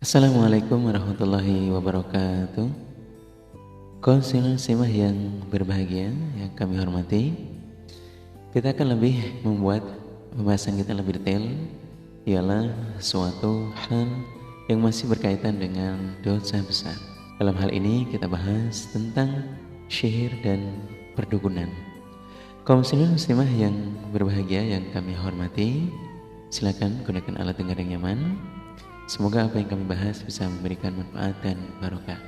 Assalamualaikum warahmatullahi wabarakatuh. Konselor Simah yang berbahagia, yang kami hormati, kita akan lebih membuat pembahasan kita lebih detail, ialah suatu hal yang masih berkaitan dengan dosa besar. Dalam hal ini kita bahas tentang sihir dan perdukunan. Konselor Simah yang berbahagia, yang kami hormati, silakan gunakan alat dengar yang nyaman. Semoga apa yang kami bahas bisa memberikan manfaat dan barokah.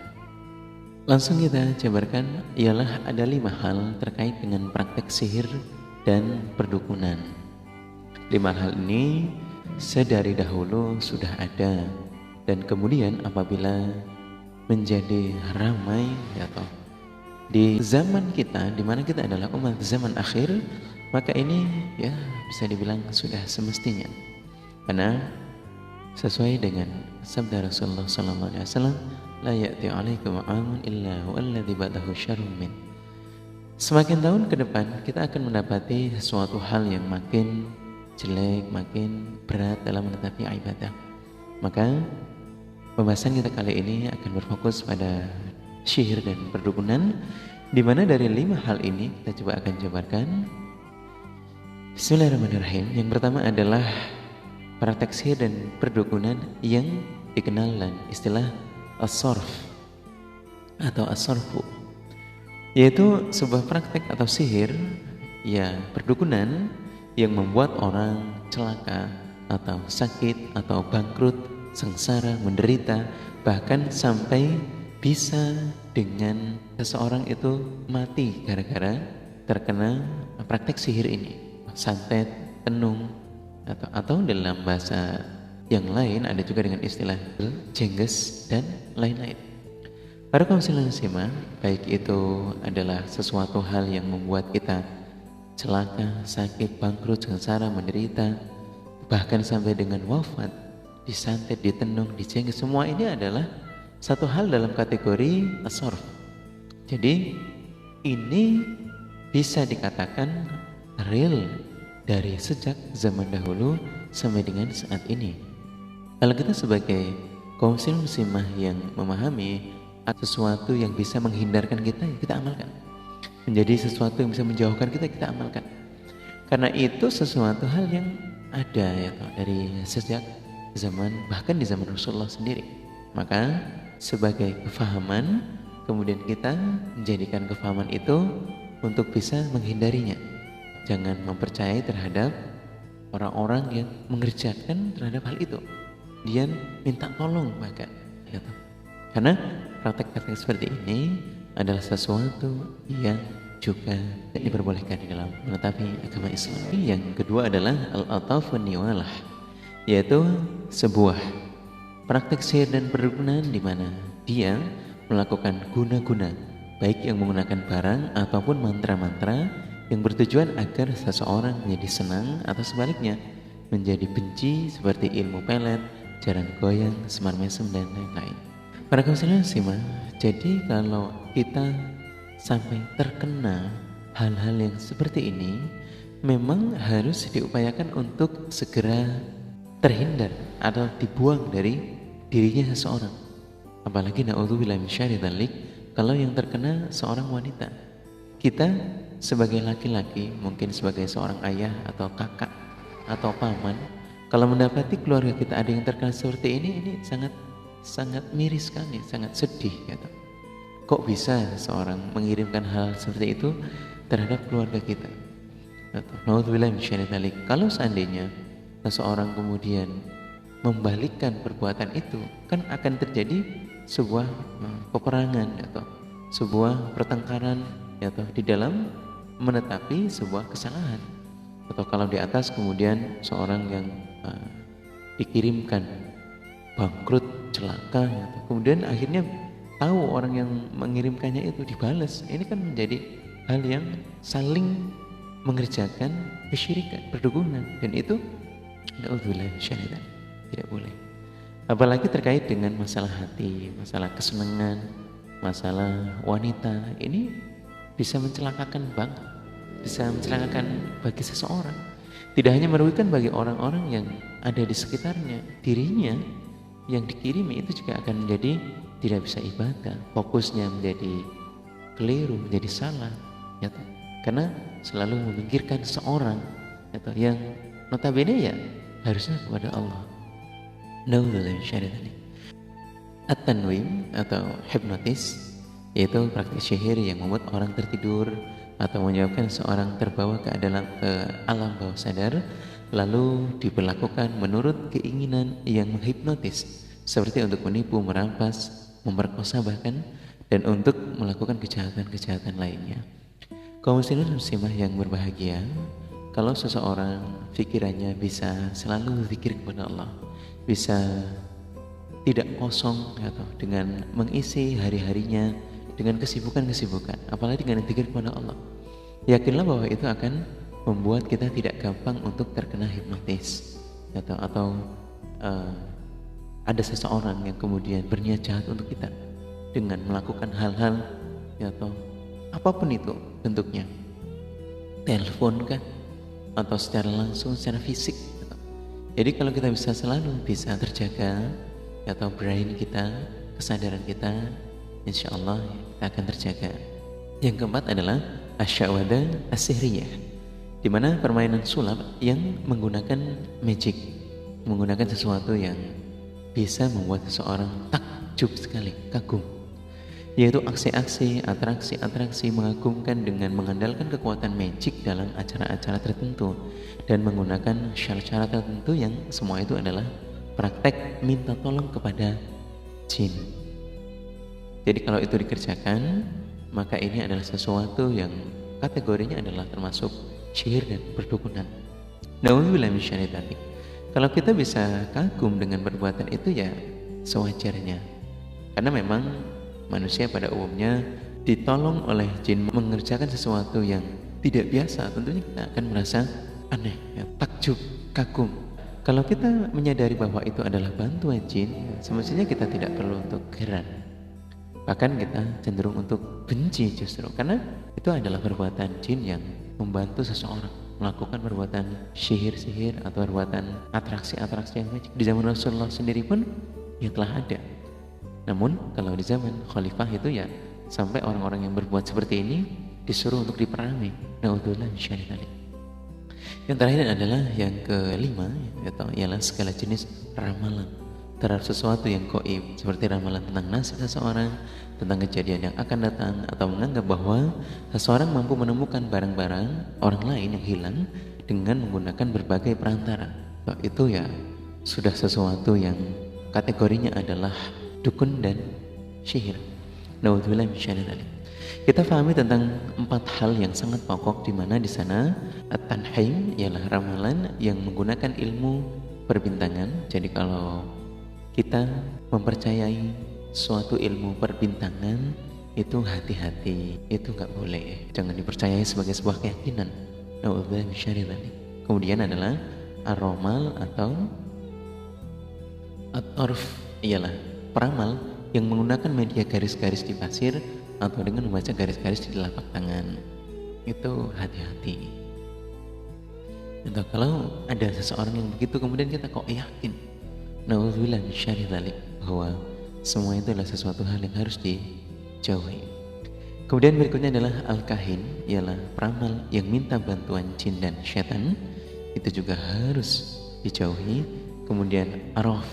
Langsung kita jabarkan, ialah ada 5 hal terkait dengan praktek sihir dan perdukunan. 5 hal ini sedari dahulu sudah ada, dan kemudian apabila menjadi ramai atau di zaman kita, di mana kita adalah umat zaman akhir, maka ini ya bisa dibilang sudah semestinya, karena sesuai dengan sabda Rasulullah SAW, la ya'ti 'alaikum 'amun illa huwallazi ba'dahu syarrun min. Semakin tahun ke depan kita akan mendapati sesuatu hal yang makin jelek, makin berat dalam menetapi ibadah. Maka pembahasan kita kali ini akan berfokus pada sihir dan perdukunan, di mana dari 5 hal ini kita coba akan jabarkan. Bismillahirrahmanirrahim. Yang pertama adalah praktek sihir dan perdukunan yang dikenal dengan istilah as-sarf atau as-sarfu, yaitu sebuah praktek atau sihir, ya perdukunan yang membuat orang celaka atau sakit atau bangkrut, sengsara, menderita, bahkan sampai bisa dengan seseorang itu mati gara-gara terkena praktek sihir ini, santet, tenung, atau dalam bahasa yang lain ada juga dengan istilah jengges dan lain-lain. Para konselor Simah, baik itu adalah sesuatu hal yang membuat kita celaka, sakit, bangkrut, sengsara, menderita, bahkan sampai dengan wafat, disantet, ditenung, dijengges, semua ini adalah satu hal dalam kategori as-sarf. Jadi ini bisa dikatakan real dari sejak zaman dahulu sampai dengan saat ini. Kalau kita sebagai konselor muslimah yang memahami sesuatu yang bisa menghindarkan kita, kita amalkan. Menjadi sesuatu yang bisa menjauhkan kita, kita amalkan. Karena itu sesuatu hal yang ada ya dari sejak zaman, bahkan di zaman Rasulullah sendiri. Maka sebagai kefahaman, kemudian kita menjadikan kefahaman itu untuk bisa menghindarinya. Jangan mempercayai terhadap orang-orang yang mengerjakan terhadap hal itu. Dia minta tolong bahkan, gitu. Karena praktek-praktek seperti ini adalah sesuatu yang juga tidak diperbolehkan di dalam menetapi agama Islam. Yang kedua adalah al-ataf wan niwalah, yaitu sebuah praktek sihir dan perdukunan di mana dia melakukan guna-guna, baik yang menggunakan barang ataupun mantra-mantra yang bertujuan agar seseorang menjadi senang atau sebaliknya menjadi benci, seperti ilmu pelet, jaran goyang, semar mesem, dan lain-lain. Para konselor Simah, jadi kalau kita sampai terkena hal-hal yang seperti ini, memang harus diupayakan untuk segera terhindar atau dibuang dari dirinya seseorang. Apalagi na'udzubillah min syarri dzalik, kalau yang terkena seorang wanita. Kita sebagai laki-laki, mungkin sebagai seorang ayah atau kakak atau paman, kalau mendapati keluarga kita ada yang terkena seperti ini sangat miris sekali, sangat sedih gitu. Kok bisa seorang mengirimkan hal seperti itu terhadap keluarga kita? Na'udzubillah min syarri dzalik. Kalau seandainya seseorang kemudian membalikkan perbuatan itu, kan akan terjadi sebuah peperangan atau sebuah pertengkaran atau di dalam menetapi sebuah kesalahan. Atau kalau di atas kemudian seorang yang dikirimkan bangkrut, celaka, atau kemudian akhirnya tahu orang yang mengirimkannya itu dibalas, ini kan menjadi hal yang saling mengerjakan kesyirikan, perdukunan, dan itu tidak boleh. Apalagi terkait dengan masalah hati, masalah kesenangan, masalah wanita, ini bisa mencelakakan banget, bisa mencelakakan bagi seseorang. Tidak hanya merugikan bagi orang-orang yang ada di sekitarnya, dirinya yang dikirimi itu juga akan menjadi tidak bisa ibadah, fokusnya menjadi keliru, menjadi salah, ya toh? Karena selalu memikirkan seorang, ya toh, yang notabene ya harusnya kepada Allah. Naudzubillah min syarri dzalik. At-tanwim atau hipnotis yaitu praktik sihir yang membuat orang tertidur atau menyebabkan seorang terbawa ke alam bawah sadar, lalu diberlakukan menurut keinginan yang menghipnotis, seperti untuk menipu, merampas, memperkosa bahkan, dan untuk melakukan kejahatan-kejahatan lainnya. Kaum muslimin muslimah yang berbahagia, kalau seseorang pikirannya bisa selalu berzikir kepada Allah, bisa tidak kosong atau dengan mengisi hari-harinya dengan kesibukan-kesibukan, apalagi dengan zikir kepada Allah, yakinlah bahwa itu akan membuat kita tidak gampang untuk terkena hipnotis atau ada seseorang yang kemudian berniat jahat untuk kita dengan melakukan hal-hal atau apapun itu bentuknya, telepon kan, atau secara langsung, secara fisik gitu. Jadi kalau kita bisa terjaga atau brain kita, kesadaran kita, insya Allah kita akan terjaga. Yang keempat adalah asyawadah as-sihriyah, di mana permainan sulap yang menggunakan magic, menggunakan sesuatu yang bisa membuat seseorang takjub sekali, kagum, yaitu aksi-aksi, atraksi-atraksi mengagumkan dengan mengandalkan kekuatan magic dalam acara-acara tertentu dan menggunakan syarat-syarat tertentu yang semua itu adalah praktek minta tolong kepada jin. Jadi kalau itu dikerjakan, maka ini adalah sesuatu yang kategorinya adalah termasuk sihir dan perdukunan. Nauzubillah min syarri dzalik. Kalau kita bisa kagum dengan perbuatan itu ya sewajarnya. Karena memang manusia pada umumnya ditolong oleh jin mengerjakan sesuatu yang tidak biasa, tentunya kita akan merasa aneh, ya, takjub, kagum. Kalau kita menyadari bahwa itu adalah bantuan jin, semestinya kita tidak perlu untuk heran. Bahkan kita cenderung untuk benci justru, karena itu adalah perbuatan jin yang membantu seseorang melakukan perbuatan sihir-sihir atau perbuatan atraksi-atraksi yang magic. Di zaman Rasulullah sendiri pun ya telah ada. Namun kalau di zaman khalifah itu ya sampai orang-orang yang berbuat seperti ini disuruh untuk diperangi. Naudzubillah min syarri dzalik. Yang terakhir adalah yang kelima, yaitu ialah segala jenis ramalan terhadap sesuatu yang gaib, seperti ramalan tentang nasib seseorang, tentang kejadian yang akan datang, atau menganggap bahwa seseorang mampu menemukan barang-barang orang lain yang hilang dengan menggunakan berbagai perantara. Itu ya sudah sesuatu yang kategorinya adalah dukun dan sihir. Naudzubillah min syarri dzalik. Kita pahami tentang 4 hal yang sangat pokok, di mana di sana at-tanhim ialah ramalan yang menggunakan ilmu perbintangan. Jadi kalau kita mempercayai suatu ilmu perbintangan itu hati-hati, itu nggak boleh, jangan dipercayai sebagai sebuah keyakinan. Naudzubillah min syarri dzalik. Kemudian adalah ar-ramal atau at-tarf, ialah peramal yang menggunakan media garis-garis di pasir atau dengan membaca garis-garis di telapak tangan. Itu hati-hati. Entah kalau ada seseorang yang begitu kemudian kita kok yakin, naudzubillah min syarri dzalik, bahwa semua itu adalah sesuatu hal yang harus dijauhi. Kemudian berikutnya adalah al-kahin, ialah peramal yang minta bantuan jin dan syaitan, itu juga harus dijauhi. Kemudian araf,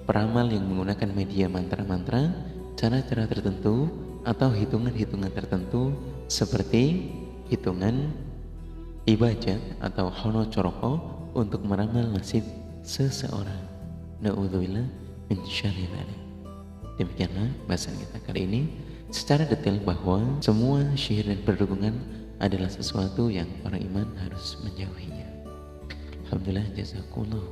peramal yang menggunakan media mantra-mantra, cara-cara tertentu atau hitungan-hitungan tertentu seperti hitungan ibajat atau hono coroko untuk meramal nasib seseorang. Naudzubillah min syarri dzalik. Demikianlah bahasan kita kali ini secara detail bahwa semua sihir dan perdukunan adalah sesuatu yang para iman harus menjauhinya. Alhamdulillah, jazakumullah.